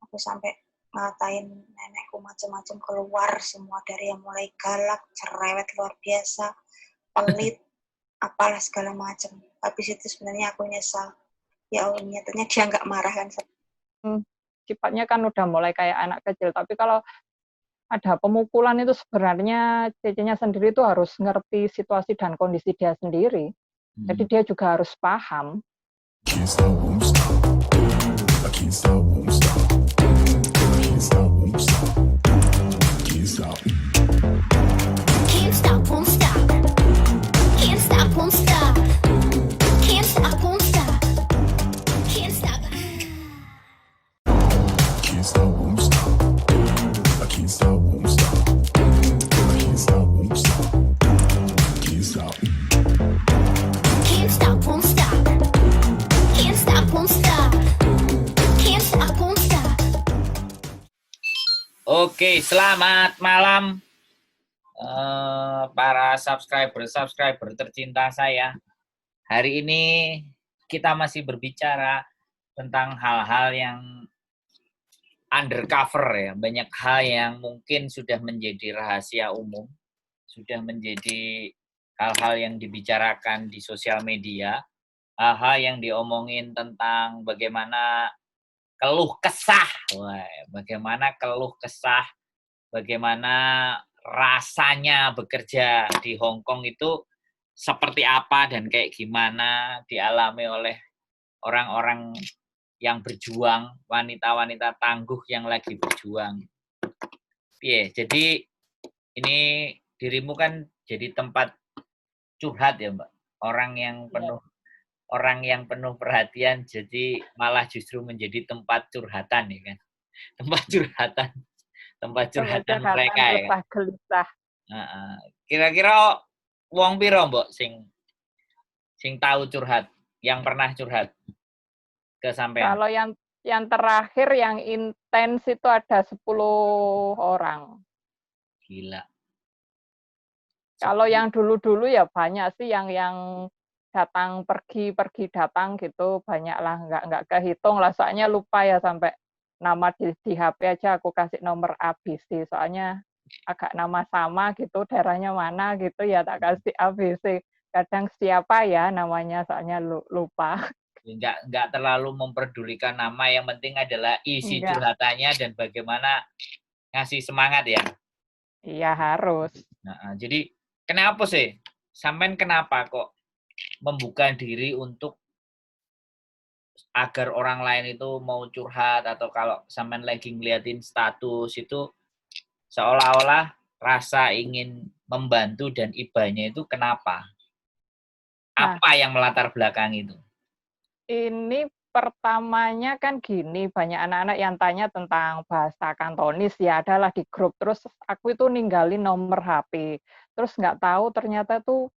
Aku sampai ngatain nenekku macam-macam keluar semua, dari yang mulai galak, cerewet luar biasa, pelit, apalah segala macam. Habis itu sebenarnya aku nyesal. Ya Allah, nyatanya dia nggak marah kan. Sifatnya kan udah mulai kayak anak kecil, tapi kalau ada pemukulan itu sebenarnya Cecinya sendiri itu harus ngerti situasi dan kondisi dia sendiri. Jadi dia juga harus paham. Can't stop, won't stop. I can't stop, won't stop. Can't stop, won't stop. Can't stop. Can't stop, won't stop. Can't stop, won't stop. Can't stop, won't stop. Can't stop. Can't stop, won't stop. I can't stop, won't stop. I can't stop, won't stop. Can't stop. Can't stop, won't stop. Can't stop, won't stop. Can't stop, won't stop. Oke, selamat malam para subscriber tercinta saya. Hari ini kita masih berbicara tentang hal-hal yang undercover ya. Banyak hal yang mungkin sudah menjadi rahasia umum, sudah menjadi hal-hal yang dibicarakan di sosial media, hal-hal yang diomongin tentang bagaimana keluh kesah, bagaimana rasanya bekerja di Hong Kong itu seperti apa dan kayak gimana dialami oleh orang-orang yang berjuang, wanita-wanita tangguh yang lagi berjuang. Jadi ini dirimu kan jadi tempat curhat ya, Mbak. Orang yang penuh perhatian, jadi malah justru menjadi tempat curhatan ya kan. Tempat curhatan mereka ya kan. Gelisah. Kira-kira wong piro mbok sing tahu curhat, yang pernah curhat ke sampean? Kalau yang terakhir yang intens itu ada 10 orang. Gila. Kalau yang dulu-dulu ya banyak sih yang datang pergi datang gitu, banyak lah, nggak kehitung lah, soalnya lupa ya sampai nama di HP aja aku kasih nomor ABC, soalnya agak nama sama gitu, daerahnya mana gitu ya tak kasih ABC. Kadang siapa ya namanya, soalnya lupa. Nggak terlalu memperdulikan nama, yang penting adalah isi Enggak. curhatannya dan bagaimana ngasih semangat ya. Iya harus. Jadi kenapa sih sampean kenapa kok membuka diri untuk agar orang lain itu mau curhat, atau kalau sampean lagi ngeliatin status itu seolah-olah rasa ingin membantu dan ibanya itu kenapa? Apa yang melatar belakang itu? Ini pertamanya kan gini, banyak anak-anak yang tanya tentang bahasa Kantonis ya, adalah di grup. Terus aku itu ninggalin nomor HP. Terus nggak tahu ternyata tuh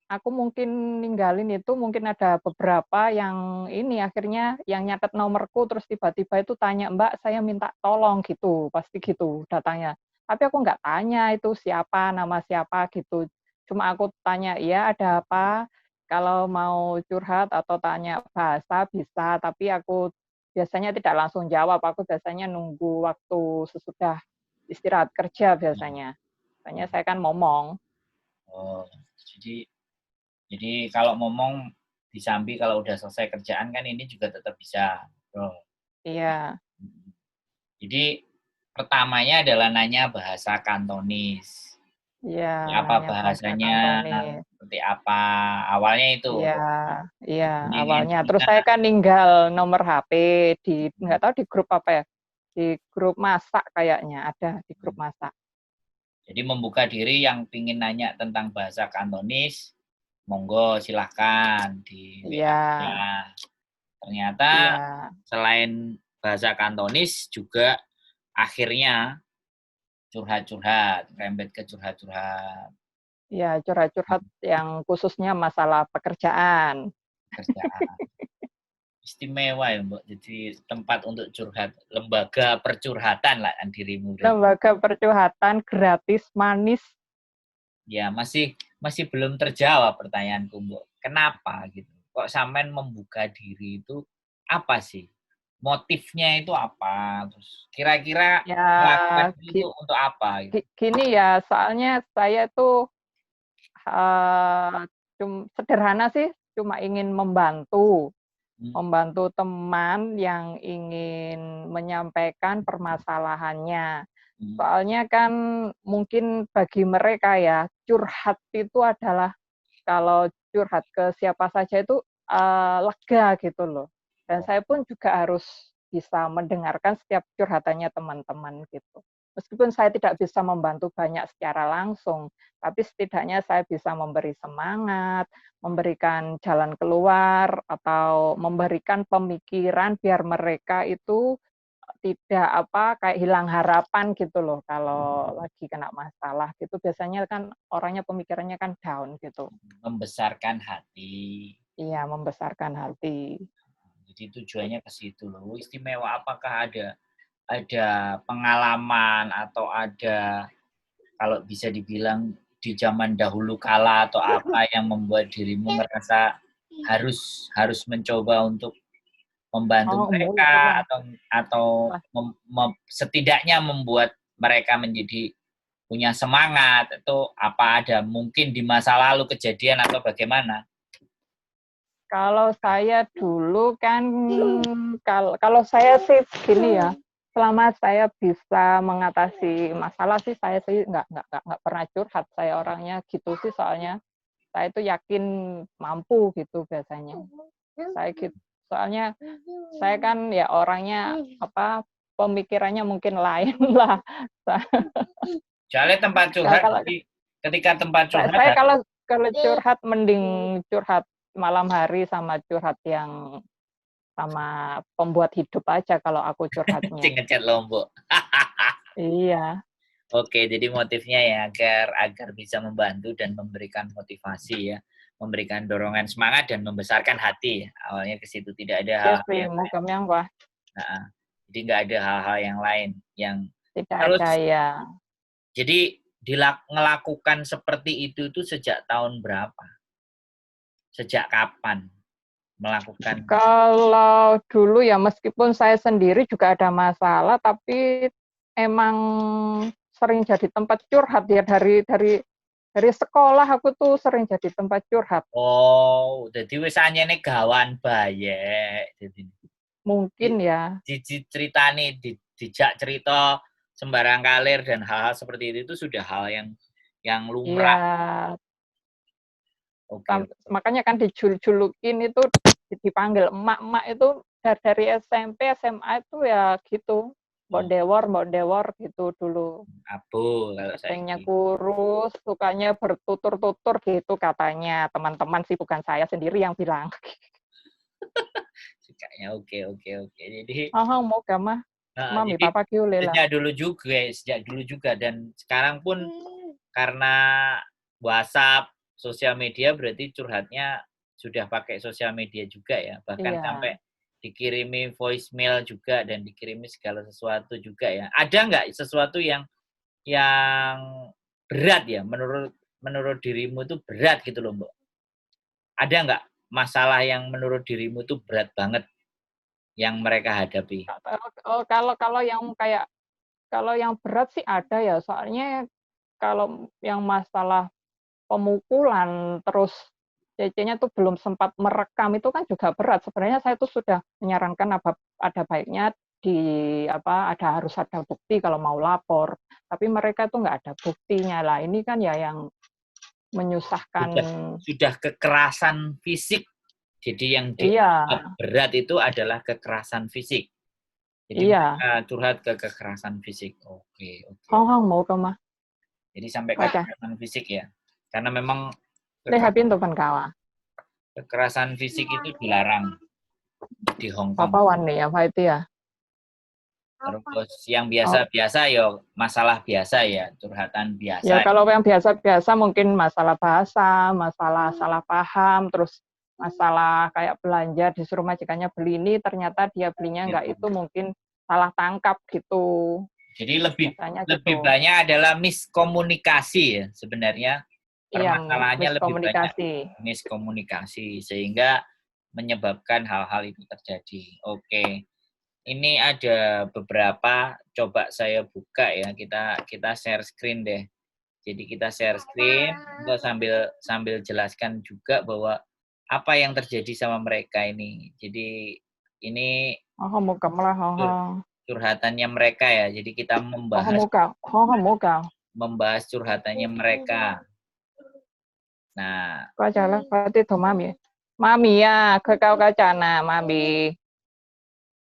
aku mungkin ninggalin itu, mungkin ada beberapa yang ini akhirnya yang nyatet nomorku, terus tiba-tiba itu tanya, "Mbak, saya minta tolong," gitu, pasti gitu datanya. Tapi aku nggak tanya itu siapa, nama siapa gitu. Cuma aku tanya, "Iya, ada apa?" Kalau mau curhat atau tanya bahasa bisa, tapi aku biasanya tidak langsung jawab, aku biasanya nunggu waktu sesudah istirahat kerja biasanya. Soalnya saya kan ngomong. Oh, jadi kalau ngomong disambi kalau udah selesai kerjaan kan ini juga tetap bisa. Iya. Jadi pertamanya adalah nanya bahasa Kantonis. Iya, Apa nanya bahasa bahasanya, Kantonis. seperti apa, awalnya itu. Iya, iya, Ingin awalnya. Terus kita, saya kan ninggal nomor HP nggak tahu di grup apa ya, di grup masak kayaknya, ada di grup masak. jadi membuka diri yang pingin nanya tentang bahasa Kantonis, monggo silahkan di WA Iya, aja. Ternyata iya, selain bahasa Kantonis juga akhirnya curhat-curhat, rembet ke curhat-curhat iya, curhat-curhat yang khususnya masalah pekerjaan. kerjaan. Istimewa ya Mbak, jadi tempat untuk curhat, lembaga percurhatan lah dirimu. Lembaga percurhatan gratis, manis. Ya masih belum terjawab pertanyaanku Mbak. Kenapa gitu? Kok sampean membuka diri itu apa sih? motifnya itu apa? Terus kira-kira Ya, melakukan itu untuk apa? Gitu. gini ya, soalnya saya tuh sederhana sih, cuma ingin membantu teman yang ingin menyampaikan permasalahannya. Soalnya kan mungkin bagi mereka ya, curhat itu adalah kalau curhat ke siapa saja itu lega gitu loh. Dan saya pun juga harus bisa mendengarkan setiap curhatannya teman-teman gitu. Meskipun saya tidak bisa membantu banyak secara langsung, tapi setidaknya saya bisa memberi semangat, memberikan jalan keluar, atau memberikan pemikiran biar mereka itu tidak kayak hilang harapan gitu loh kalau lagi kena masalah gitu. Biasanya kan orangnya pemikirannya kan down gitu. Membesarkan hati. Iya, membesarkan hati. Jadi tujuannya ke situ loh. Istimewa apakah ada pengalaman atau ada kalau bisa dibilang di zaman dahulu kala atau apa yang membuat dirimu merasa harus mencoba untuk membantu mereka atau setidaknya membuat mereka menjadi punya semangat itu apa ada mungkin di masa lalu kejadian atau bagaimana? Kalau saya dulu kan kalau saya sih gini ya, selama saya bisa mengatasi masalah sih saya sih nggak pernah curhat, saya orangnya gitu sih soalnya saya itu yakin mampu gitu biasanya. Saya gitu. Soalnya saya kan ya orangnya pemikirannya mungkin lain lah. Soalnya tempat curhat ketika tempat curhat saya kalau curhat mending curhat malam hari sama curhat yang sama pembuat hidup aja kalau aku curhatnya. Ngecat Lombok. Iya. Oke, jadi motifnya ya agar bisa membantu dan memberikan motivasi ya, memberikan dorongan semangat dan membesarkan hati. Awalnya ke situ tidak ada hal yang lain. Nah, jadi nggak ada hal-hal yang lain yang tidak terus, ada ya. Jadi ngelakukan seperti itu sejak tahun berapa? Sejak kapan melakukan? Kalau dulu ya meskipun saya sendiri juga ada masalah, tapi emang sering jadi tempat curhat ya dari sekolah aku tuh sering jadi tempat curhat. Oh, jadi wis anyene gawan bayek. Mungkin ya. Diceritani, dijak cerita sembarang kalir dan hal-hal seperti itu sudah hal yang lumrah. Iya. Okay. Makanya kan dijulukin itu dipanggil emak-emak itu dari SMP, SMA itu ya gitu. Mbok Dewor gitu dulu. Abu kalau saya. Pengennya kurus, sukanya bertutur-tutur gitu katanya. Teman-teman sih, bukan saya sendiri yang bilang. Sukanya oke. Jadi mau gamah. Mami papa kiulela. Sejak dulu juga dan sekarang pun karena WhatsApp, sosial media berarti curhatnya sudah pakai sosial media juga ya. Bahkan sampai dikirimi voicemail juga dan dikirimi segala sesuatu juga ya. Ada nggak sesuatu yang berat ya menurut dirimu itu berat gitu loh, Mbak? Ada nggak masalah yang menurut dirimu itu berat banget yang mereka hadapi? Kalau yang berat sih ada ya, soalnya kalau yang masalah pemukulan terus CC-nya tuh belum sempat merekam itu kan juga berat. Sebenarnya saya tuh sudah menyarankan ada baiknya harus ada bukti kalau mau lapor. Tapi mereka tuh nggak ada buktinya lah. Ini kan ya yang menyusahkan. Sudah kekerasan fisik. Jadi yang berat itu adalah kekerasan fisik. Jadi mereka curhat ke kekerasan fisik. Oke. Mau ke mah. Jadi sampai kekerasan fisik ya. Karena memang kekerasan fisik itu dilarang di Hong Kong. Papawan nih apa itu ya? Terus yang biasa-biasa ya masalah biasa ya, curhatan biasa. Ya kalau yang biasa-biasa mungkin masalah bahasa, masalah salah paham, terus masalah kayak belanja disuruh majikannya beli ini ternyata dia belinya enggak itu mungkin salah tangkap gitu. Jadi lebih banyak adalah miskomunikasi ya sebenarnya. Permasalahannya lebih banyak miskomunikasi sehingga menyebabkan hal-hal itu terjadi. Oke. ini ada beberapa, coba saya buka ya, kita share screen deh. Jadi kita share screen, kita sambil jelaskan juga bahwa apa yang terjadi sama mereka ini. Jadi ini Oh, muka malah, curhatannya mereka ya. Jadi kita membahas curhatannya mereka. Nah, Có trả lời có tiết thống mami. Mami ya, ke kau kacana, mami.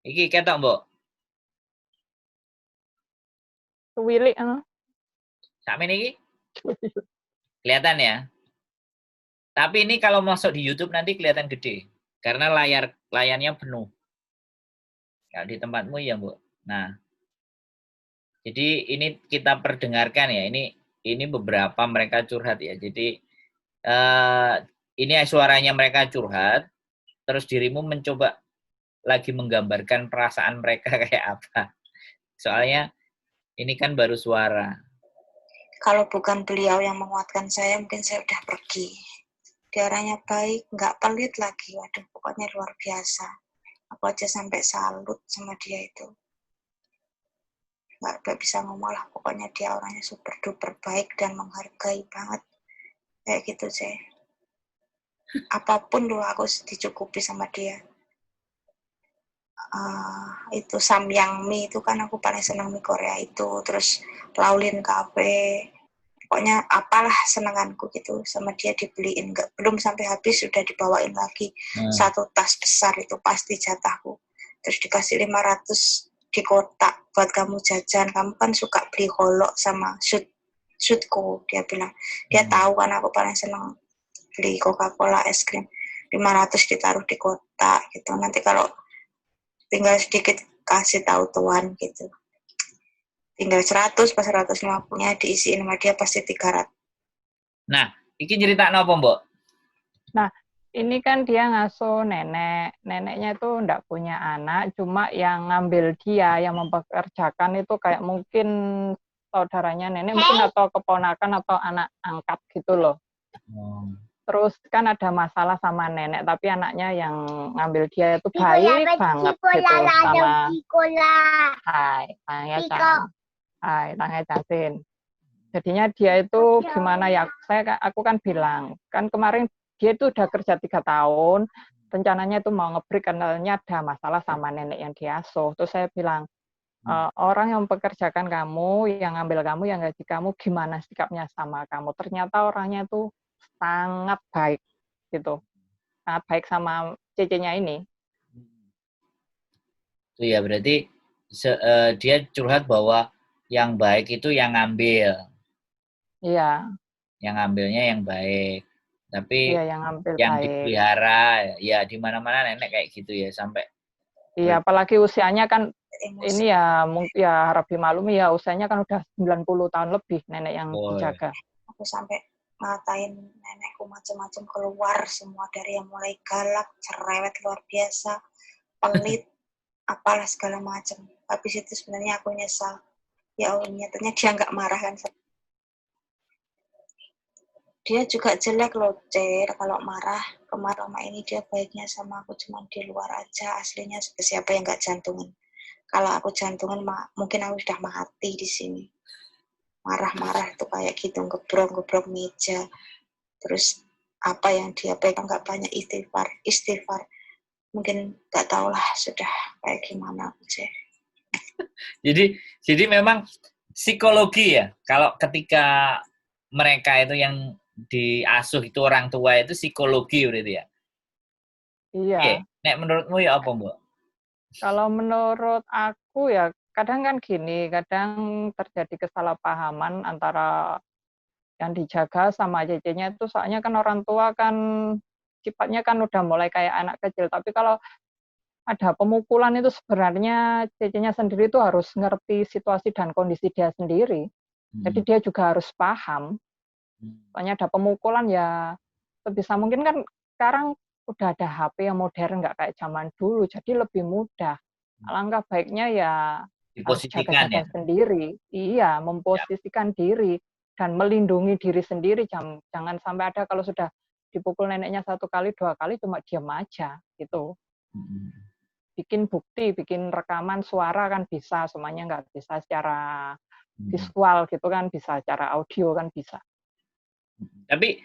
iki ketok, Mbok. Willy, Sakmene iki kelihatan ya. Tapi ini kalau masuk di YouTube nanti kelihatan gede karena layarnya penuh. Kalau di tempatmu ya, Mbok. Nah, jadi ini kita perdengarkan ya. Ini beberapa mereka curhat ya. Jadi ini suaranya mereka curhat, terus dirimu mencoba lagi menggambarkan perasaan mereka kayak apa. Soalnya ini kan baru suara. Kalau bukan beliau yang menguatkan saya, mungkin saya udah pergi. Dia orangnya baik, nggak pelit lagi. Waduh, pokoknya luar biasa. Aku aja sampai salut sama dia itu. Nggak bisa ngomong lah, pokoknya dia orangnya super duper baik dan menghargai banget. Kayak gitu sih. Apapun loh aku dicukupi sama dia. Itu Samyang Mi itu kan aku paling senang mie Korea itu. Terus Laulin Cafe. Pokoknya apalah senenganku gitu sama dia dibeliin. Belum sampai habis sudah dibawain lagi. Satu tas besar itu pasti jatahku. Terus dikasih 500 di kotak buat kamu jajan. Kamu kan suka beli holok sama shootku, dia bilang. Dia tahu kan aku paling senang beli Coca-Cola es krim. 500 ditaruh di kotak gitu. Nanti kalau tinggal sedikit kasih tahu tuan gitu. Tinggal 100 pas 150-nya diisiin sama dia pasti 300. Nah, ini cerita apa, Mbok? Nah, ini kan dia ngasuh nenek. Neneknya itu enggak punya anak, cuma yang ngambil dia, yang mempekerjakan itu kayak mungkin saudaranya nenek, mungkin atau keponakan atau anak angkat gitu loh. Terus kan ada masalah sama nenek, tapi anaknya yang ngambil dia itu baik banget gitu sama Hai, Jasin. Jadinya dia itu gimana ya? Aku kan bilang, kan kemarin dia itu udah kerja 3 tahun, rencananya itu mau nge-break karena ada masalah sama nenek yang diasuh. Terus saya bilang, orang yang mempekerjakan kamu, yang ngambil kamu, yang gaji kamu, gimana sikapnya sama kamu? Ternyata orangnya itu sangat baik gitu, sangat baik sama cecenya ini. Itu ya berarti dia curhat bahwa yang baik itu yang ngambil. Iya. Yang ngambilnya yang baik. Tapi iya, yang dipelihara ya di mana-mana nenek kayak gitu ya sampai. Iya, apalagi usianya kan ini ya mungkin ya harap dimaklumi ya usianya kan udah 90 tahun lebih nenek yang dijaga. Aku sampai ngatain nenekku macam-macam keluar semua dari yang mulai galak, cerewet luar biasa, pelit, apalah segala macam. Habis itu sebenarnya aku nyesal. Ya Allah, nyatanya dia nggak marah kan. Dia juga jelek loh, Cer. Kalau marah, kemarin ini dia baiknya sama aku cuma di luar aja. Aslinya siapa yang nggak jantungan. Kalau aku jantungan, mungkin aku sudah mati di sini. Marah-marah tuh kayak gitu, gebrok meja. Terus apa yang dia pegang nggak banyak istighfar. Mungkin nggak tahu lah sudah kayak gimana aku, Cer. Jadi memang psikologi ya. Kalau ketika mereka itu yang diasuh itu orang tua itu psikologi berarti ya. Iya. Nek menurutmu ya apa, Mbak? Kalau menurut aku ya kadang kan gini, kadang terjadi kesalahpahaman antara yang dijaga sama cecenya itu soalnya kan orang tua kan sifatnya kan udah mulai kayak anak kecil. Tapi kalau ada pemukulan itu sebenarnya cecenya sendiri itu harus ngerti situasi dan kondisi dia sendiri. Jadi dia juga harus paham. Soalnya ada pemukulan ya sebisa mungkin kan sekarang udah ada HP yang modern nggak kayak zaman dulu, jadi lebih mudah. Alangkah baiknya ya harus jaga-jaga sendiri. Iya, memposisikan diri dan melindungi diri sendiri. Jangan sampai ada kalau sudah dipukul neneknya 1 kali, 2 kali cuma diam aja gitu. bikin bukti, bikin rekaman suara kan bisa, semuanya nggak bisa secara visual gitu kan, bisa secara audio kan bisa. Tapi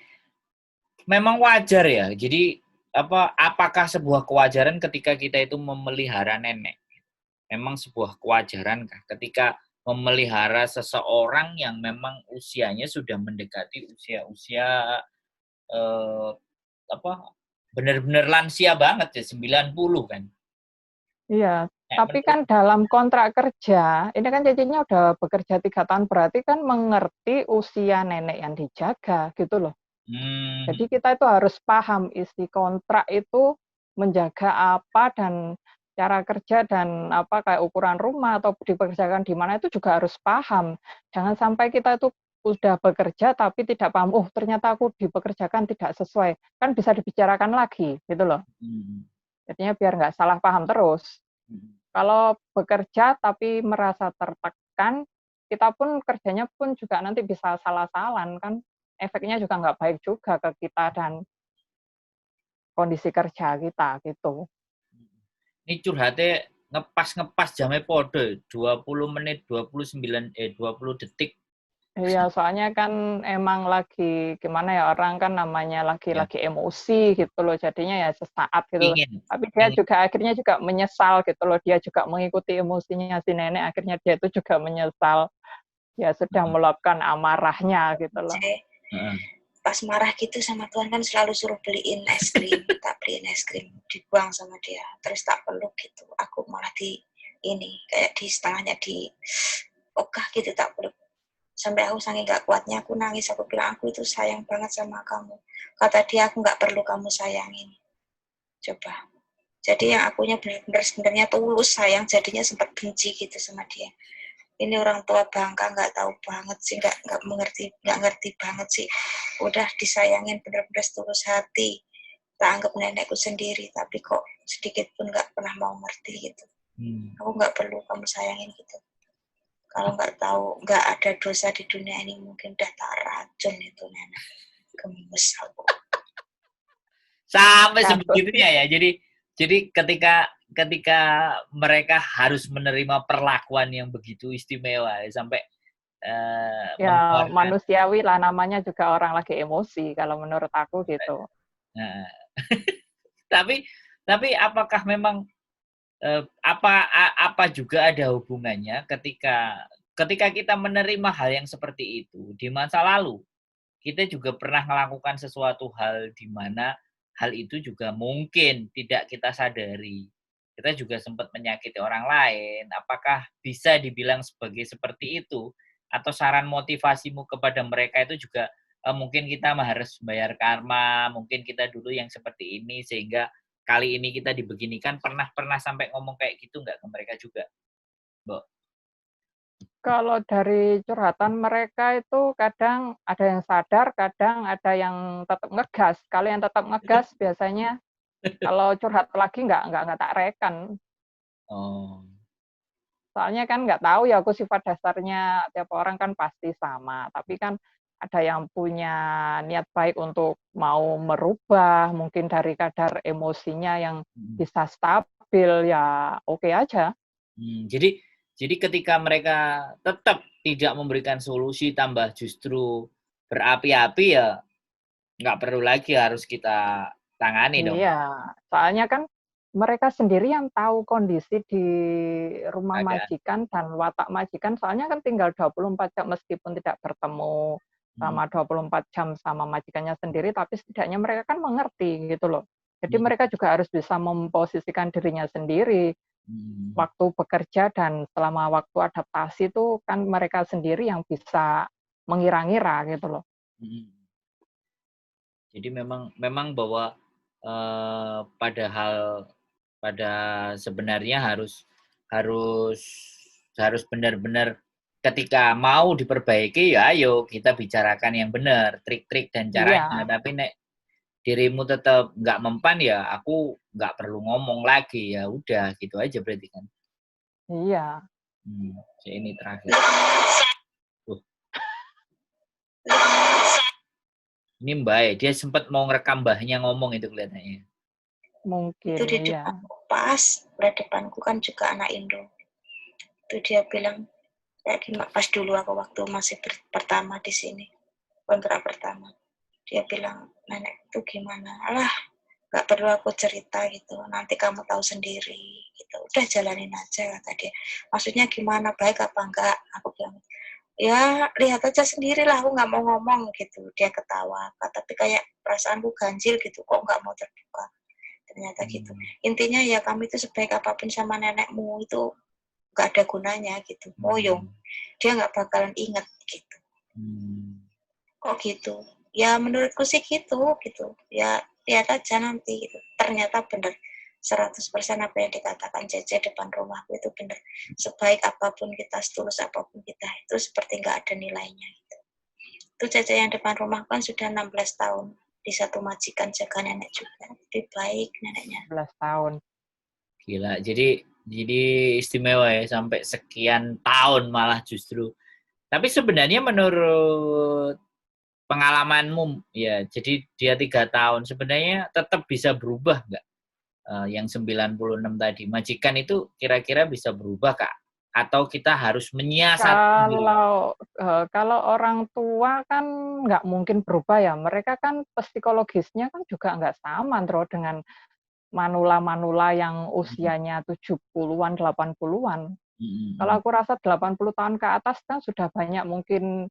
memang wajar ya. Jadi apakah sebuah kewajaran ketika kita itu memelihara nenek? Memang sebuah kewajaran kah ketika memelihara seseorang yang memang usianya sudah mendekati usia-usia benar-benar lansia banget ya, 90 kan. Iya, tapi kan dalam kontrak kerja, ini kan cicinya udah bekerja 3 tahun, berarti kan mengerti usia nenek yang dijaga gitu loh. Jadi kita itu harus paham isi kontrak itu menjaga apa dan cara kerja dan apa kayak ukuran rumah atau dipekerjakan di mana itu juga harus paham. Jangan sampai kita itu udah bekerja tapi tidak paham, oh ternyata aku dipekerjakan tidak sesuai. Kan bisa dibicarakan lagi gitu loh. Jadinya biar nggak salah paham terus. Kalau bekerja tapi merasa tertekan, kita pun kerjanya pun juga nanti bisa salah-salan kan. Efeknya juga nggak baik juga ke kita dan kondisi kerja kita gitu. Ini curhatnya ngepas jamnya podo 20 menit 20 detik. Iya, soalnya kan emang lagi gimana ya, orang kan namanya lagi emosi gitu loh, jadinya ya sesaat gitu loh. Tapi dia juga akhirnya juga menyesal gitu loh, dia juga mengikuti emosinya si nenek, akhirnya dia itu juga menyesal. Ya sudah meluapkan amarahnya gitu loh. Pas marah gitu sama Tuhan kan selalu suruh beliin es krim, tak beliin es krim, dibuang sama dia, terus tak peluk gitu. Aku malah kayak di setengahnya di ogah gitu, tak peluk. Sampai aku saking gak kuatnya aku nangis, aku bilang aku itu sayang banget sama kamu. Kata dia aku gak perlu kamu sayangin. Coba. Jadi yang akunya benar-benar sebenarnya tulus sayang, jadinya sempat benci gitu sama dia. Ini orang tua bangka nggak tahu banget sih, nggak ngerti banget sih. Udah disayangin benar-benar tulus hati. Tak anggap nenekku sendiri, tapi kok sedikit pun nggak pernah mau ngerti gitu. Aku nggak perlu kamu sayangin gitu. Kalau nggak tahu, nggak ada dosa di dunia ini, mungkin udah tak racun itu nenek. Gemes aku. Sampai sebegitunya ya. Jadi ketika mereka harus menerima perlakuan yang begitu istimewa ya, sampai ya manusiawi lah, namanya juga orang lagi emosi kalau menurut aku gitu. Nah. tapi apakah memang apa juga ada hubungannya ketika kita menerima hal yang seperti itu di masa lalu, kita juga pernah melakukan sesuatu hal di mana hal itu juga mungkin tidak kita sadari. Kita juga sempat menyakiti orang lain. Apakah bisa dibilang seperti itu? Atau saran motivasimu kepada mereka itu juga mungkin kita harus bayar karma, mungkin kita dulu yang seperti ini sehingga kali ini kita dibeginikan. Pernah sampai ngomong kayak gitu nggak ke mereka juga, Mbak? Kalau dari curhatan mereka itu kadang ada yang sadar, kadang ada yang tetap ngegas. Kalau yang tetap ngegas biasanya kalau curhat lagi nggak tak reken. Oh. Soalnya kan nggak tahu ya, aku sifat dasarnya tiap orang kan pasti sama. Tapi kan ada yang punya niat baik untuk mau merubah, mungkin dari kadar emosinya yang bisa stabil, ya oke aja. Jadi ketika mereka tetap tidak memberikan solusi, tambah justru berapi-api, ya nggak perlu lagi harus kita tangani dong. Iya, soalnya kan mereka sendiri yang tahu kondisi di rumah majikan dan watak majikan, soalnya kan tinggal 24 jam meskipun tidak bertemu sama 24 jam sama majikannya sendiri, tapi setidaknya mereka kan mengerti gitu loh. Jadi mereka juga harus bisa memposisikan dirinya sendiri waktu bekerja dan selama waktu adaptasi itu kan mereka sendiri yang bisa mengira-ngira gitu loh. Jadi memang bahwa pada sebenarnya harus benar-benar ketika mau diperbaiki, ya ayo kita bicarakan yang benar, trik-trik dan caranya. Tapi nek dirimu tetap nggak mempan, ya aku nggak perlu ngomong lagi, ya udah gitu aja berarti kan. Iya. Ini terakhir. Ini Mbak, dia sempat mau ngerekam Mbahnya ngomong itu kelihatannya. Mungkin, Itu di iya. depanku, pas belah depanku kan juga anak Indo. Itu dia bilang, pas dulu aku waktu masih pertama di sini, kontrak pertama. Dia bilang, nenek itu gimana? Alah, nggak perlu aku cerita gitu, nanti kamu tahu sendiri gitu. Udah jalanin aja kata dia. Maksudnya gimana, baik apa enggak? Aku bilang, ya lihat aja sendiri lah, aku nggak mau ngomong gitu. Dia ketawa, tapi kayak perasaanku ganjil gitu, kok nggak mau terbuka. Ternyata gitu. Intinya ya kami itu sebaik apapun sama nenekmu itu nggak ada gunanya gitu. Moyong, dia nggak bakalan inget gitu. Kok gitu? Ya menurutku sih gitu. Ya lihat aja nanti gitu. Ternyata bener 100% apa yang dikatakan Cece depan rumahku itu bener. Sebaik apapun kita, setulus apapun kita, itu seperti nggak ada nilainya gitu. Itu Cece yang depan rumah kan sudah 16 tahun. Di satu majikan jaga nenek juga. Lebih baik neneknya. 11 tahun. Gila, jadi istimewa ya sampai sekian tahun malah justru. Tapi sebenarnya menurut pengalamanmu ya, jadi dia 3 tahun sebenarnya tetap bisa berubah nggak? Yang 96 tadi, majikan itu kira-kira bisa berubah Kak? Atau kita harus menyiasati diri? Kalau orang tua kan nggak mungkin berubah ya, mereka kan psikologisnya kan juga nggak sama Ndro, dengan manula-manula yang usianya 70-an, 80-an. Kalau aku rasa 80 tahun ke atas kan sudah banyak mungkin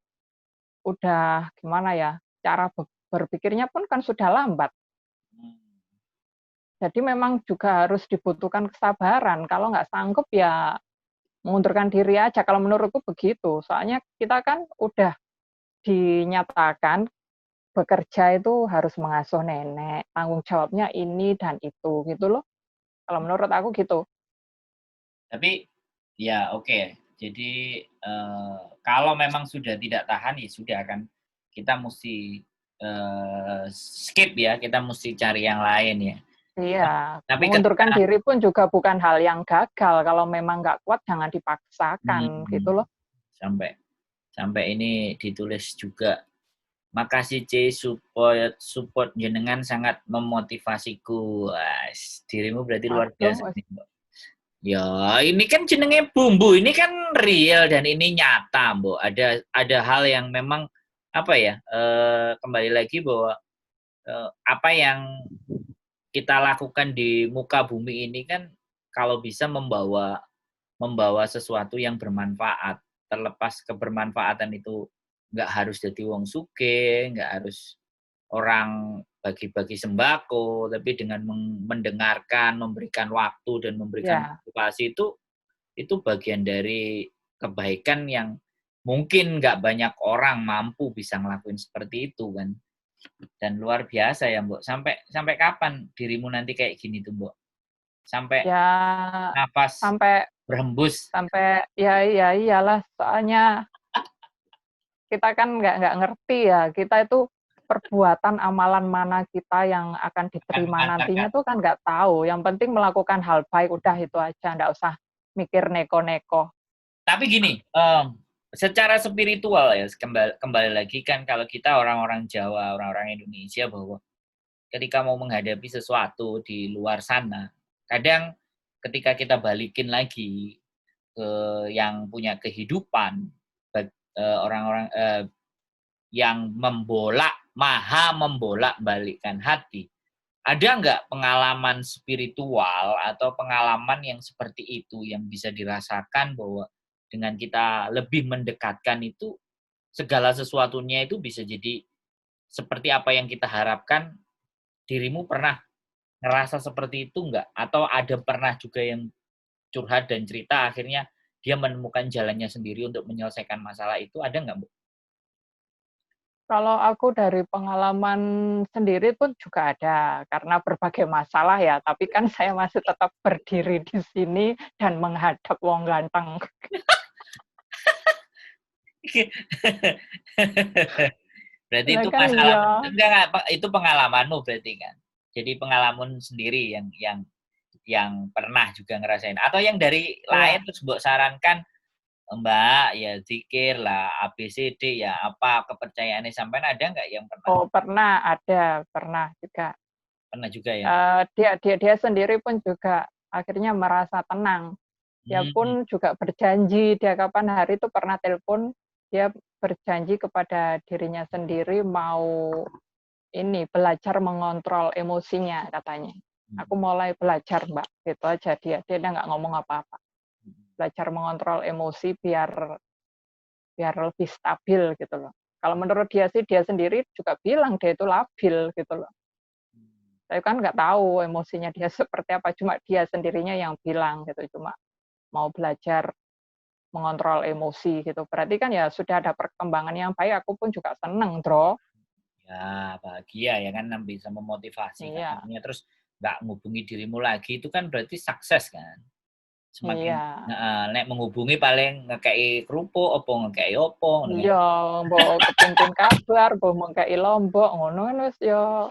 udah gimana ya, cara berpikirnya pun kan sudah lambat. Jadi memang juga harus dibutuhkan kesabaran, kalau nggak sanggup ya mengundurkan diri aja, kalau menurutku begitu. Soalnya kita kan udah dinyatakan bekerja itu harus mengasuh nenek, tanggung jawabnya ini dan itu, gitu loh. Kalau menurut aku gitu. Tapi ya oke. Jadi kalau memang sudah tidak tahan ya sudah kan kita mesti skip ya, kita mesti cari yang lain ya. Iya, Tapi ketika mengundurkan diri pun juga bukan hal yang gagal, kalau memang nggak kuat jangan dipaksakan, gitu loh. sampai sampai ini ditulis juga, makasih C support jenengan sangat memotivasiku. Wah, dirimu berarti luar biasa Waduh, nih, Mbak. Ya, ini kan jenenge bumbu, ini kan real dan ini nyata, Mbok. Ada hal yang memang apa ya? Kembali lagi bahwa apa yang kita lakukan di muka bumi ini kan kalau bisa membawa membawa sesuatu yang bermanfaat. Terlepas kebermanfaatan itu nggak harus jadi wong suge, nggak harus orang bagi-bagi sembako, tapi dengan mendengarkan, memberikan waktu dan memberikan ya. motivasi itu bagian dari kebaikan yang mungkin nggak banyak orang mampu bisa ngelakuin seperti itu kan. Dan luar biasa ya, Mbok. Sampai sampai kapan dirimu nanti kayak gini tuh, Mbok? Sampai Ya, nafas sampai berhembus. sampai ya iyalah, soalnya kita kan nggak ngerti ya, kita itu perbuatan amalan mana kita yang akan Akan diterima nantinya mengatakan. tuh kan nggak tahu. Yang penting melakukan hal baik, udah itu aja, nggak usah mikir neko-neko. Tapi gini, secara spiritual ya, kembali lagi kan kalau kita orang-orang Jawa, orang-orang Indonesia bahwa ketika mau menghadapi sesuatu di luar sana, kadang ketika kita balikin lagi ke yang punya kehidupan, orang-orang yang maha membolak-balikkan hati. Ada nggak pengalaman spiritual atau pengalaman yang seperti itu yang bisa dirasakan bahwa dengan kita lebih mendekatkan itu segala sesuatunya itu bisa jadi seperti apa yang kita harapkan? Dirimu pernah ngerasa seperti itu nggak? Atau ada pernah juga yang curhat dan cerita akhirnya dia menemukan jalannya sendiri untuk menyelesaikan masalah itu, ada nggak, Bu? Kalau aku dari pengalaman sendiri pun juga ada, karena berbagai masalah ya, tapi kan saya masih tetap berdiri di sini dan menghadap wong ganteng. Berarti Ya itu kan masalah iya. enggak, itu pengalamanmu berarti kan? Jadi pengalaman sendiri yang pernah juga ngerasain atau yang dari lain Iya. terus Mbok sarankan, Mbak, ya zikir lah, ABCD ya apa kepercayaannya sampean ada nggak yang pernah? Oh, pernah juga. Pernah juga ya? Dia sendiri pun juga akhirnya merasa tenang. Dia Hmm, pun juga berjanji, dia kapan hari itu pernah telepon, dia berjanji kepada dirinya sendiri mau ini belajar mengontrol emosinya katanya. Aku mulai belajar Mbak, gitu aja dia nggak ngomong apa-apa. Belajar mengontrol emosi biar lebih stabil gitu loh. Kalau menurut dia sih dia sendiri juga bilang dia itu labil gitu loh. Saya kan nggak tahu emosinya dia seperti apa, cuma dia sendirinya yang bilang gitu, cuma mau belajar mengontrol emosi gitu. Berarti kan ya sudah ada perkembangan yang baik, aku pun juga seneng, Bro. ya bahagia ya kan bisa memotivasi Iya, katanya terus nggak ngubungi dirimu lagi itu kan berarti sukses kan. Semakin iya. nek menghubungi paling ngekei kerupuk opo ngono kan. Iya, mbok kepintin kabar, mbok mengkei lombok, ngono kan wis ya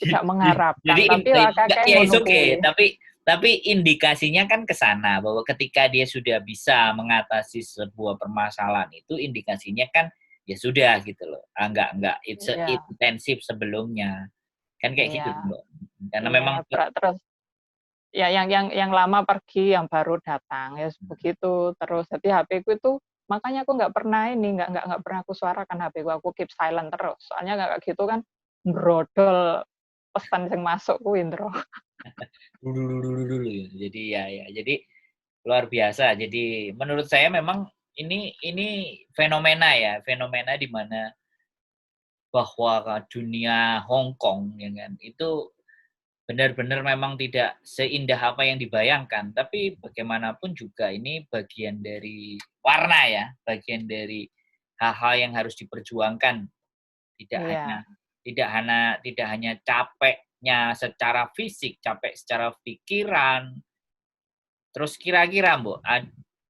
tidak Jadi mengharapkan, tapi akeh ya is ngono okay, kuwi. tapi indikasinya kan ke sana bahwa ketika dia sudah bisa mengatasi sebuah permasalahan itu indikasinya kan ya sudah gitu loh. Enggak Iya, intensif sebelumnya. Kan kayak gitu, iya, Mbak. Karena iya. memang Terus ya yang lama pergi, yang baru datang, ya begitu. Terus jadi HP-ku itu makanya aku nggak pernah ini, nggak pernah aku suarakan HP-ku, aku keep silent terus. Soalnya nggak kayak gitu kan brodol pesan sing masuk kuwi, Ndro. dulu ya. Jadi ya. Jadi luar biasa. Jadi menurut saya memang ini fenomena ya, fenomena di mana bahwa dunia Hong Kong ya kan, itu benar-benar memang tidak seindah apa yang dibayangkan, tapi bagaimanapun juga ini bagian dari warna ya, bagian dari hal-hal yang harus diperjuangkan. Tidak hanya Iya. tidak hanya capeknya secara fisik, capek secara pikiran. Terus kira-kira Mbok,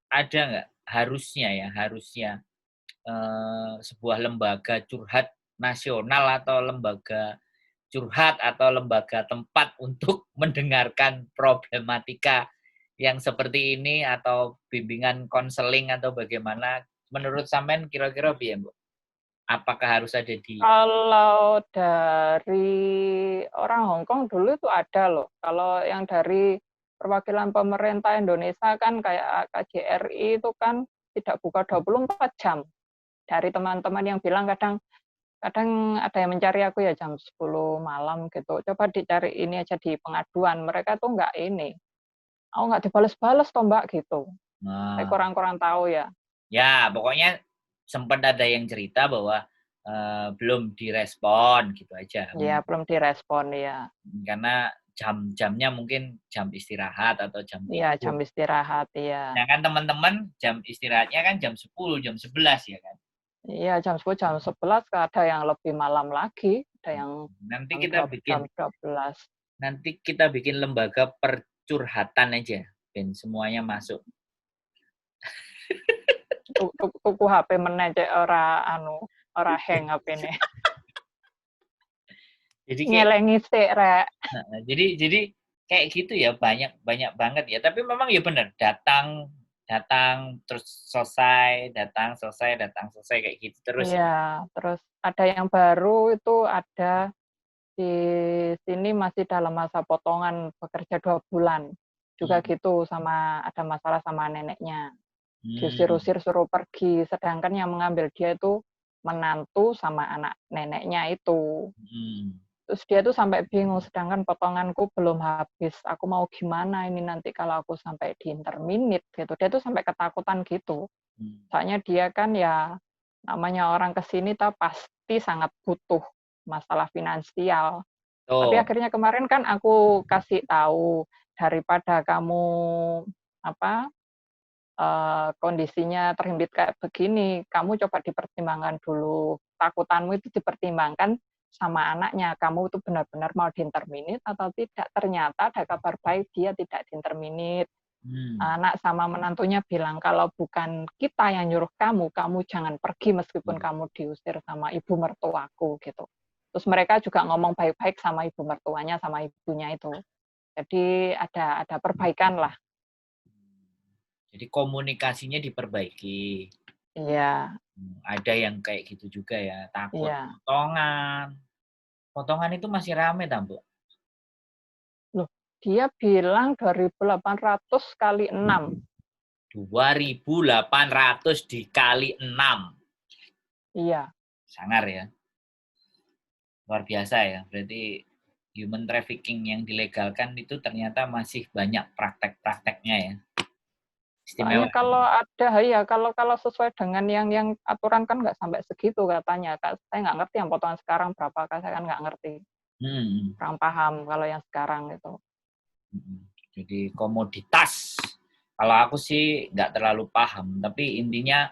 ada nggak harusnya sebuah lembaga curhat nasional atau lembaga curhat atau lembaga tempat untuk mendengarkan problematika yang seperti ini atau bimbingan konseling atau bagaimana menurut sampean kira-kira piye, Mbok? Apakah harus ada di Kalau dari orang Hong Kong dulu itu ada loh. Kalau yang dari perwakilan pemerintah Indonesia kan kayak KJRI itu kan tidak buka 24 jam. Dari teman-teman yang bilang kadang kadang ada yang mencari aku ya jam 10 malam gitu. Coba dicari ini aja di pengaduan. Mereka tuh nggak ini. Aku nggak dibales-bales toh Mbak gitu. Saya nah, kurang-kurang tahu ya. ya pokoknya sempat ada yang cerita bahwa belum direspon gitu aja. Ya belum direspon ya. Karena jam-jamnya mungkin jam istirahat atau jam Iya jam tidur. istirahat ya. Nah kan teman-teman jam istirahatnya kan jam 10, jam 11 ya kan. Iya, jam 10, jam 11, ada yang lebih malam lagi, ada yang Nanti jam kita dua bikin jam 12. lembaga percurhatan aja, dan semuanya masuk. Tuku HP meneh cek ora anu, ora hang HP-ne. Jadi kayak Nyelengi sik rek. jadi kayak gitu ya banyak banyak banget ya. Tapi memang ya benar datang datang terus selesai, datang selesai, datang selesai kayak gitu terus ya. Iya, terus ada yang baru itu ada di sini masih dalam masa potongan bekerja 2 bulan. Juga Hmm. gitu sama ada masalah sama neneknya. Hmm. Diusir-usir suruh pergi, sedangkan yang mengambil dia itu menantu sama anak neneknya itu. Hmm. Terus dia tuh sampai bingung, sedangkan potonganku belum habis. Aku mau gimana ini nanti kalau aku sampai di interminit gitu. Dia tuh sampai ketakutan gitu. Hmm. Soalnya dia kan ya namanya orang ke sini tuh pasti sangat butuh masalah finansial. Tapi Tuh. akhirnya kemarin kan aku kasih tahu daripada kamu apa kondisinya terhimpit kayak begini, kamu coba dipertimbangkan dulu. Takutanmu itu dipertimbangkan sama anaknya, kamu itu benar-benar mau diinterminate atau tidak. Ternyata ada kabar baik dia tidak diinterminate. Hmm. Anak sama menantunya bilang, kalau bukan kita yang nyuruh kamu, kamu jangan pergi meskipun kamu diusir sama ibu mertuaku gitu. Terus mereka juga ngomong baik-baik sama ibu mertuanya, sama ibunya itu. Jadi ada perbaikan lah. Jadi komunikasinya diperbaiki. Iya, Ada yang kayak gitu juga ya, takut iya. potongan. Potongan itu masih rame tak, Mbok? Dia bilang 2.800 kali 6. 2.800 dikali 6. Iya. Sangar ya. Luar biasa ya. Berarti human trafficking yang dilegalkan itu ternyata masih banyak praktek-prakteknya ya. Soalnya Istimewa. kalau ada ya kalau sesuai dengan yang aturan kan nggak sampai segitu katanya. Kak, saya nggak ngerti yang potongan sekarang berapa, Kak, saya kan nggak ngerti. Kurang paham kalau yang sekarang itu. Jadi komoditas. Kalau aku sih nggak terlalu paham, tapi intinya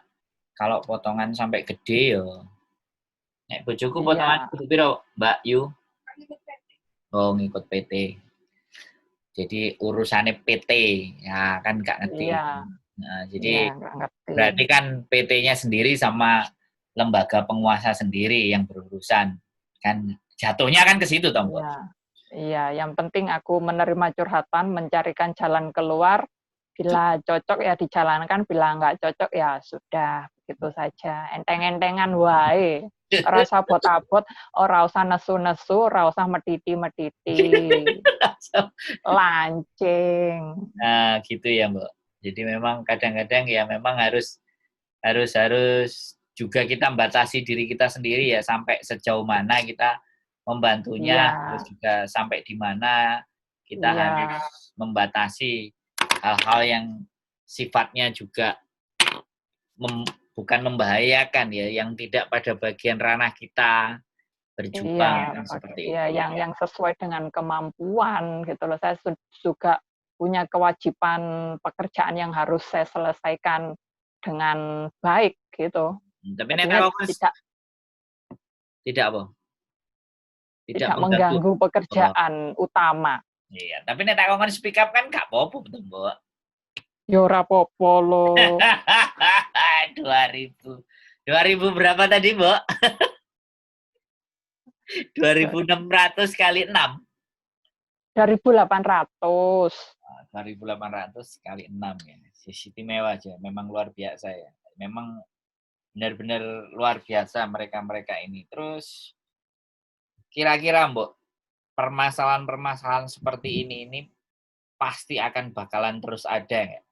kalau potongan sampai gede ya. Nek bojoku potongan kudu piro, Mbak Yu? Oh, ngikut PT. Jadi urusannya PT, ya kan nggak ngerti. Iya. Nah, jadi nggak ngerti. berarti kan PT-nya sendiri sama lembaga penguasa sendiri yang berurusan. Kan jatuhnya kan ke situ, toh, Mbak? Iya, yang penting aku menerima curhatan, mencarikan jalan keluar. Bila cocok ya dijalankan, bila nggak cocok ya sudah, begitu saja. Enteng-entengan wae. Ora usah abot-abot, ora usah nesu-nesu, ora usah mediti-mediti. Lancing. Nah, gitu ya, Mbak. Jadi memang kadang-kadang ya memang harus juga kita membatasi diri kita sendiri ya, sampai sejauh mana kita membantunya, terus juga sampai di mana kita harus membatasi hal-hal yang sifatnya juga bukan membahayakan ya, yang tidak pada bagian ranah kita berjuang seperti itu. Yang sesuai dengan kemampuan gitu loh. Saya juga punya kewajiban pekerjaan yang harus saya selesaikan dengan baik gitu. Tapi tidak apa? Tidak mengganggu pekerjaan utama. Iya, tapi nek tak ngomong speak up kan gak apa-apa, betul, Mbak. Ya ora apa-apa loh. 2000 berapa tadi, Mbak? 2.600 kali 6. 2.800. 2.800 kali 6 ya. Istimewa aja, memang luar biasa ya. Memang benar-benar luar biasa mereka-mereka ini. Terus kira-kira, Mbak, permasalahan-permasalahan seperti ini pasti akan bakalan terus ada nggak?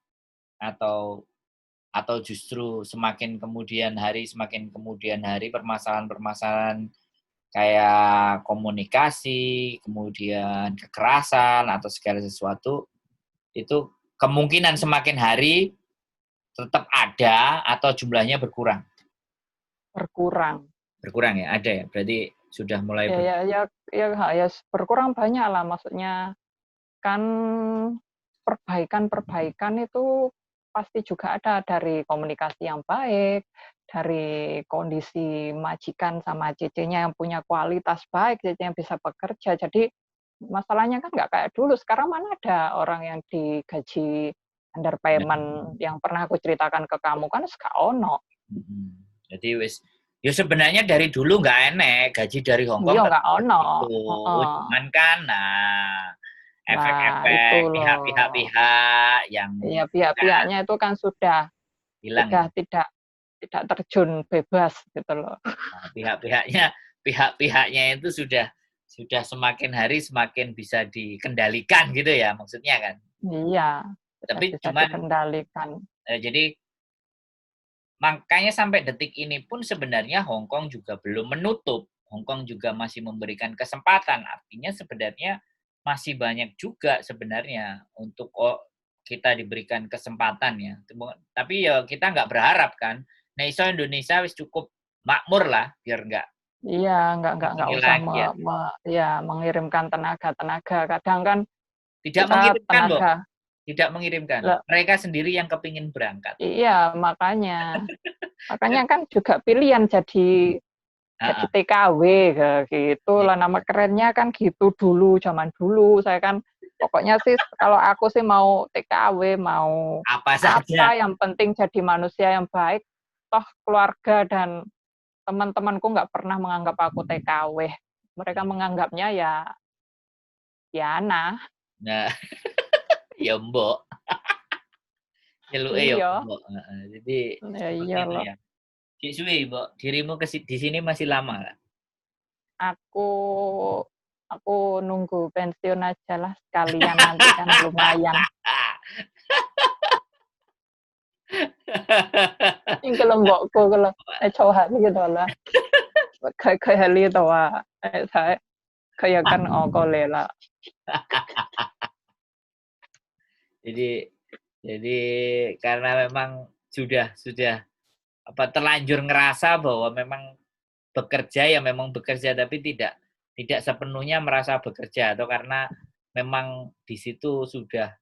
Atau justru semakin kemudian hari permasalahan-permasalahan kayak komunikasi, kemudian kekerasan atau segala sesuatu itu kemungkinan semakin hari tetap ada atau jumlahnya berkurang? Berkurang ya, ada ya. Berarti sudah mulai ya berkurang banyak lah, maksudnya kan perbaikan itu pasti juga ada dari komunikasi yang baik, dari kondisi majikan sama cece-nya yang punya kualitas baik, cece yang bisa bekerja. Jadi masalahnya kan nggak kayak dulu. Sekarang mana ada orang yang digaji underpayment yang pernah aku ceritakan ke kamu, kan gak ono. Jadi ya sebenarnya dari dulu nggak enek gaji dari Hong Kong. Iya nggak ono. Cuman kan efek-efek pihak-pihak yang pihak-pihaknya itu kan sudah tidak terjun bebas gitu loh. Nah, pihak-pihaknya itu sudah semakin hari semakin bisa dikendalikan gitu ya maksudnya kan. Iya. Tapi bisa dikendalikan. Jadi makanya sampai detik ini pun sebenarnya Hong Kong juga belum menutup. Hong Kong juga masih memberikan kesempatan. Artinya sebenarnya masih banyak juga sebenarnya untuk kita diberikan kesempatan ya. Tapi ya kita nggak berharap kan. Nah, iso Indonesia wis cukup makmur lah biar nggak. Iya, nggak usah mengirimkan tenaga. Kadang kan tidak mengirimkan tenaga. Tidak mengirimkan. Mereka sendiri yang kepingin berangkat. Iya, makanya kan juga pilihan jadi TKW gitu lah, nama kerennya kan gitu dulu, zaman dulu. Saya kan pokoknya sih kalau aku sih mau TKW, mau apa saja. Yang penting jadi manusia yang baik. Toh keluarga dan teman-temanku nggak pernah menganggap aku TKW. Mereka menganggapnya ya Ana. Nah, ya Mbok. Ya Mbok. Jadi iya loh. Ya. Cik Suwi, Mbok, dirimu di sini masih lama nggak? Aku Aku nunggu pensiun aja lah sekalian nanti kan lumayan. Ini kelompokku kalau cowok gitu lah. Kayak hal itu wah. Saya kayak kan kolela. Jadi karena memang sudah terlanjur ngerasa bahwa memang bekerja ya memang bekerja, tapi tidak sepenuhnya merasa bekerja, atau karena memang di situ sudah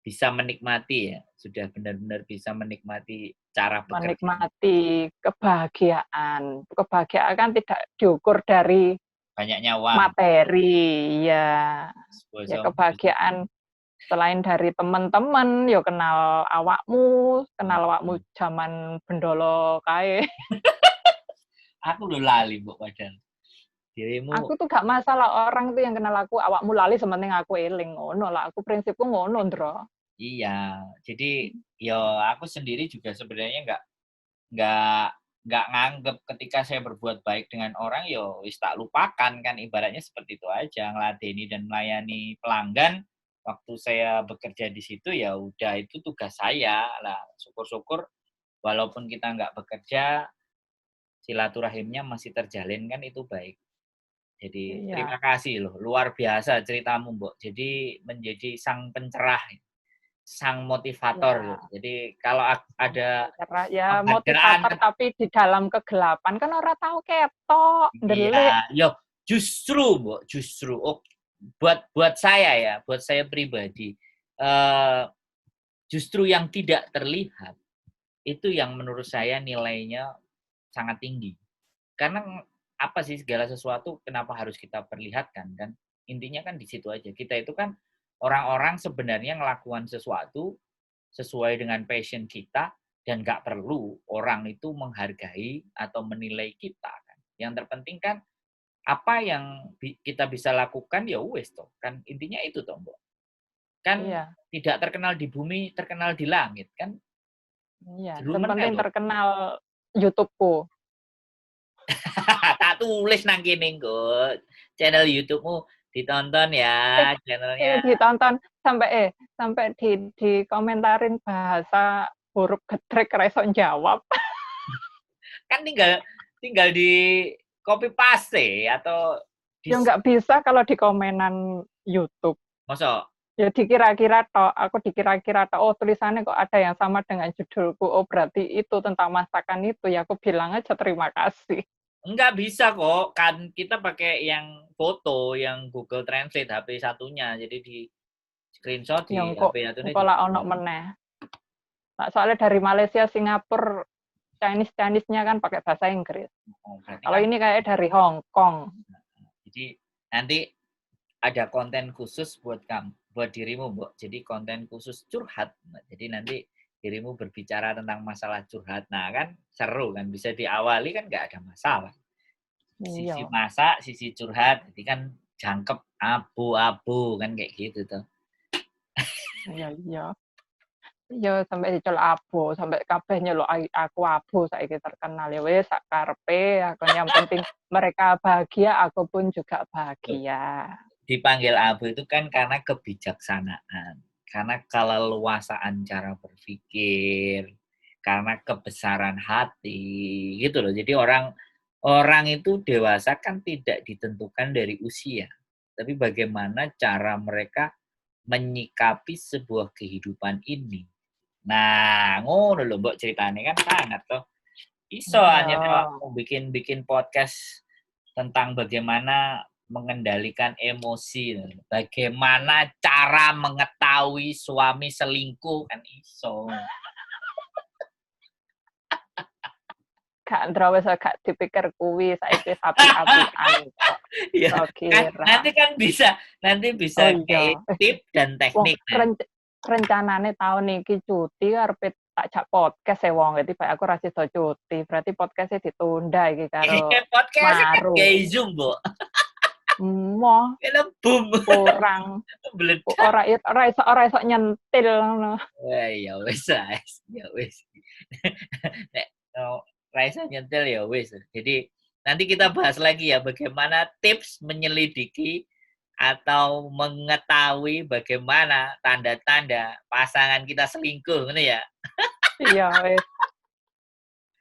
bisa menikmati ya, sudah benar-benar bisa menikmati cara bekerja. Menikmati kebahagiaan. Kebahagiaan kan tidak diukur dari Banyaknya uang. materi, ya kebahagiaan selain dari teman-teman, yo kenal awakmu zaman bendolo kae. Aku udah lali, Mbok, padahal. Dirimu. Aku tuh gak masalah orang tuh yang kenal aku, awakmu lali sementing aku eling, ngono lah. Aku prinsipku ngono, Ndro. Iya, jadi yo aku sendiri juga sebenarnya nggak nganggep ketika saya berbuat baik dengan orang yo wis tak lupakan kan, ibaratnya seperti itu aja, ngeladeni dan melayani pelanggan. Waktu saya bekerja di situ ya udah itu tugas saya lah. Syukur-syukur walaupun kita nggak bekerja, silaturahimnya masih terjalin kan, itu baik. Jadi terima kasih loh, luar biasa ceritamu, Mbok. Jadi menjadi sang pencerah, sang motivator. Ya. Jadi kalau ada ya motivator tapi di dalam kegelapan kan orang tahu ketok, delik. Yo justru, Mbok, justru buat saya pribadi, justru yang tidak terlihat itu yang menurut saya nilainya sangat tinggi. Karena apa sih, segala sesuatu kenapa harus kita perlihatkan kan? Intinya kan di situ aja. Kita itu kan orang-orang sebenarnya ngelakukan sesuatu sesuai dengan passion kita, dan nggak perlu orang itu menghargai atau menilai kita kan. Yang terpenting kan apa yang kita bisa lakukan ya wes toh kan, intinya itu toh, Mbok. Kan tidak terkenal di bumi, terkenal di langit kan. Iya, terpenting terkenal YouTube-ku. Tak tulis nang kene engko. Channel YouTube-mu ditonton ya, channelnya. Ditonton sampai di komentarin bahasa huruf getrek ra iso jawab. Kan tinggal di copy paste atau ya nggak bisa kalau di komenan YouTube. Masa? Ya dikira-kira toh, aku dikira-kira toh, oh tulisannya kok ada yang sama dengan judulku, oh berarti itu tentang masakan itu, ya aku bilang aja terima kasih. Enggak bisa kok, kan kita pakai yang foto, yang Google Translate HP satunya, jadi di screenshot di HP satunya. Kalau ono meneh. Nah, soalnya dari Malaysia, Singapura, Chinese-nya kan pakai bahasa Inggris. Kalau ini kayak dari Hong Kong. Jadi nanti ada konten khusus buat kamu, buat dirimu, Mbok. Jadi konten khusus curhat. Jadi nanti dirimu berbicara tentang masalah curhat. Nah kan seru kan, bisa diawali kan nggak ada masalah. Sisi masak, sisi curhat, jadi kan jangkep abu-abu kan kayak gitu tuh. Iya. Ya sampai dicol abu, sampai kabehnya lo aku abu saiki terkenal ya wes sak karepe, aku yang penting mereka bahagia, aku pun juga bahagia. Dipanggil abu itu kan karena kebijaksanaan, karena keleluasaan cara berpikir, karena kebesaran hati, gitu loh. Jadi orang itu dewasa kan tidak ditentukan dari usia, tapi bagaimana cara mereka menyikapi sebuah kehidupan ini. Nah, ngono lho, Mbok, ceritanya kan sangat toh. Iso hanya bikin podcast tentang bagaimana mengendalikan emosi, bagaimana cara mengetahui suami selingkuh kan iso. Gak ndrawes gak dipikir kuwi saiki api-apian kok. Ya, kan, nanti bisa kayak tip dan teknik. Rencanane tahun iki cuti arep tak jak podcast wong iki bae aku ra sido cuti. Berarti podcastnya ditunda iki karo podcast kan kayak Zoom, Mbok. Moh. Boom. Kurang. Ora iso nyentil ngono. Ya wis. Nek Raisa nyentil ya wis. Jadi nanti kita bahas lagi ya bagaimana tips menyelidiki atau mengetahui bagaimana tanda-tanda pasangan kita selingkuh, gitu ya. Iya, wes.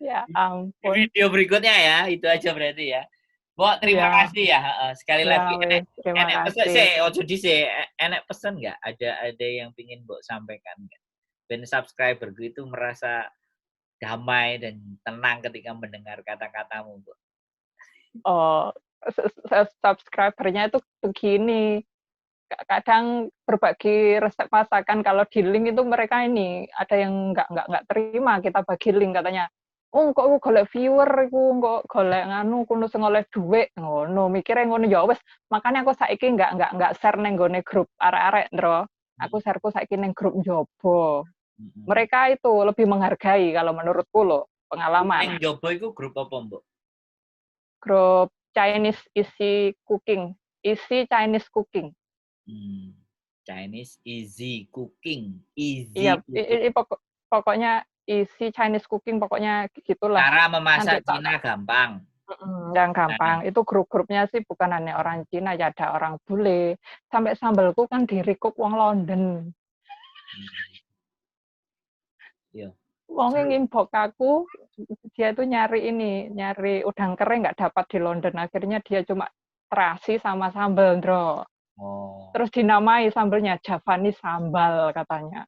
Ya Di ampun. video berikutnya ya, itu aja berarti ya. Mbok, terima Iya, kasih ya. Sekali ya lagi wes. Terima enek pesen kasih. sih, ojo dhisik. Enek pesen nggak? Ada yang pingin Mbok sampaikan nggak? Ben subscriberku itu merasa damai dan tenang ketika mendengar kata-katamu, Mbok. Oh, subscribernya itu begini. Kadang berbagi resep masakan kalau di link itu mereka ini ada yang nggak terima kita bagi link katanya. Oh, kok golek viewer iku, kok golek nganu kudu sing oleh dhuwit ngono. Mikire ngono ya wis, makanya aku saiki nggak share ning gone grup arek-arek, Ndro. Aku shareku saiki ning grup njaba. Mereka itu lebih menghargai kalau menurutku loh, pengalaman. Ning njaba iku grup apa, Mbok? Grup Chinese Easy Cooking, Easy Chinese Cooking. Chinese Easy Cooking. Easy Iya, Cooking. pokoknya isi Chinese cooking, pokoknya gitulah. Cara Nanti memasak Cina gampang. yang gampang. Itu grup-grupnya sih bukan hanya orang Cina, ya ada orang bule. Sampai sambelku kan di-recook wong London. Iya. Wong inbox aku, dia itu nyari udang kering nggak dapat di London. Akhirnya dia cuma terasi sama sambal, Ndro. Oh. Terus dinamai sambelnya Javanese sambal katanya.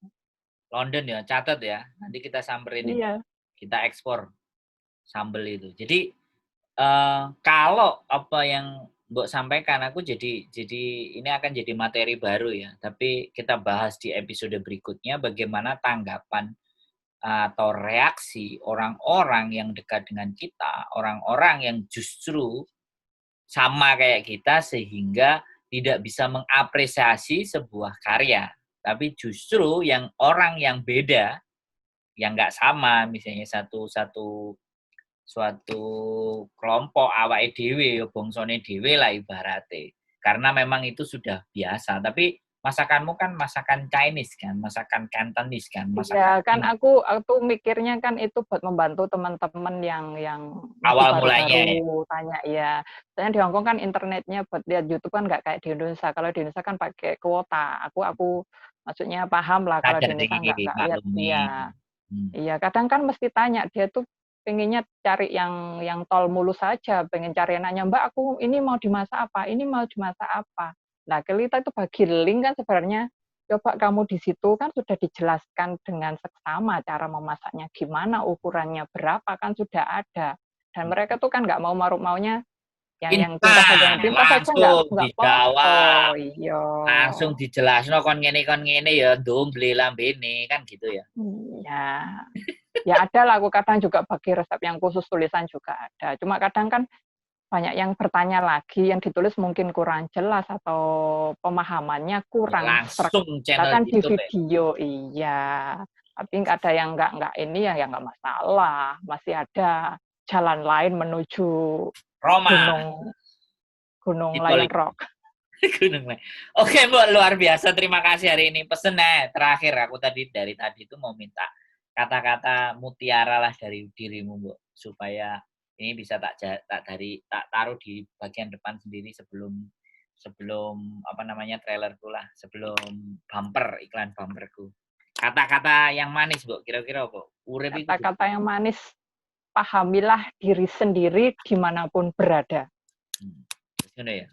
London ya, catat ya. Nanti kita samperin itu. Iya. Kita ekspor sambal itu. Jadi kalau apa yang Mbok sampaikan, aku jadi ini akan jadi materi baru ya. Tapi kita bahas di episode berikutnya bagaimana tanggapan atau reaksi orang-orang yang dekat dengan kita, orang-orang yang justru sama kayak kita sehingga tidak bisa mengapresiasi sebuah karya. Tapi justru yang orang yang beda, yang nggak sama, misalnya suatu kelompok awake dhewe ya bangsane dhewe lah ibarate. Karena memang itu sudah biasa, tapi masakanmu kan masakan Chinese kan, masakan Cantonese kan, Ya masakan kan ini. aku mikirnya kan itu buat membantu teman-teman yang masih Awal mulanya ya. baru-baru tanya ya. Soalnya di Hongkong kan internetnya buat lihat YouTube kan nggak kayak di Indonesia. Kalau di Indonesia kan pakai kuota. Aku maksudnya paham lah kalau di Sadar Indonesia nggak dikit, lihat maklumi. dia. Iya, kadang kan mesti tanya dia tuh pengennya cari yang tol mulus saja, pengen cari nanya, Mbak aku ini mau dimasak apa, ini mau dimasak apa. Nah, kita itu bagi link kan sebenarnya, coba kamu di situ kan sudah dijelaskan dengan seksama cara memasaknya, gimana ukurannya, berapa kan sudah ada. Dan mereka tuh kan nggak maunya yang pintas saja, yang pintas saja langsung nggak apa-apa. dijawab. Iya. Langsung dijelasno kon ngene ya ndomble lambene kan gitu ya. Iya. Ya ada lah, aku kadang juga bagi resep yang khusus tulisan juga ada. Cuma kadang kan banyak yang bertanya lagi, yang ditulis mungkin kurang jelas atau pemahamannya kurang Langsung channel kan di YouTube ya. video, iya. Tapi nggak ada yang nggak ini ya nggak masalah. Masih ada jalan lain menuju Roma. Gunung Gitu, Lion Rock. Gunung Lion. Oke, Mbak, luar biasa. Terima kasih hari ini. Pesen terakhir aku dari tadi itu mau minta kata-kata mutiara lah dari dirimu, Mbak, supaya ini bisa tak taruh di bagian depan sendiri sebelum apa namanya trailerku lah, sebelum iklan bumperku. Kata-kata yang manis, Mbak, kira-kira apa? Kata-kata yang manis, pahamilah diri sendiri dimanapun berada. Benar ya?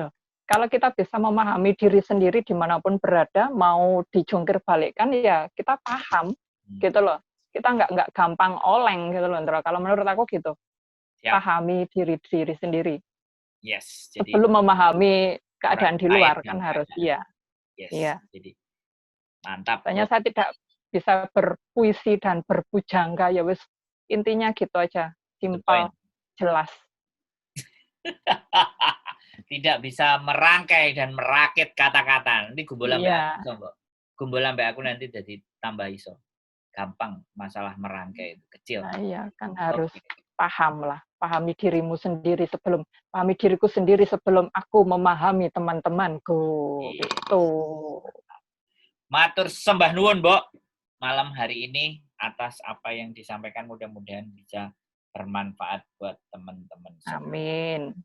Nah, kalau kita bisa memahami diri sendiri dimanapun berada, mau dijungkir balikkan ya kita paham, gitu loh. Kita nggak gampang oleng gitu loh, Ndro. Kalau menurut aku gitu. Siap. Pahami diri sendiri. Yes. Jadi, sebelum memahami keadaan di luar kan harus iya. Yes. Iya. Jadi mantap. Tanya saya tidak bisa berpuisi dan berbujangga ya wis, intinya gitu aja, simpel, jelas. Tidak bisa merangkai dan merakit kata-kata. Nanti gumbul ambek aku nanti jadi tambah iso. Gampang masalah merangkai itu kecil. Nah, iya kan harus paham lah, pahami dirimu sendiri pahami diriku sendiri sebelum aku memahami teman-temanku. Gitu. Matur sembah nuwun, Mbok. Malam hari ini atas apa yang disampaikan mudah-mudahan bisa bermanfaat buat teman-teman semua. Amin.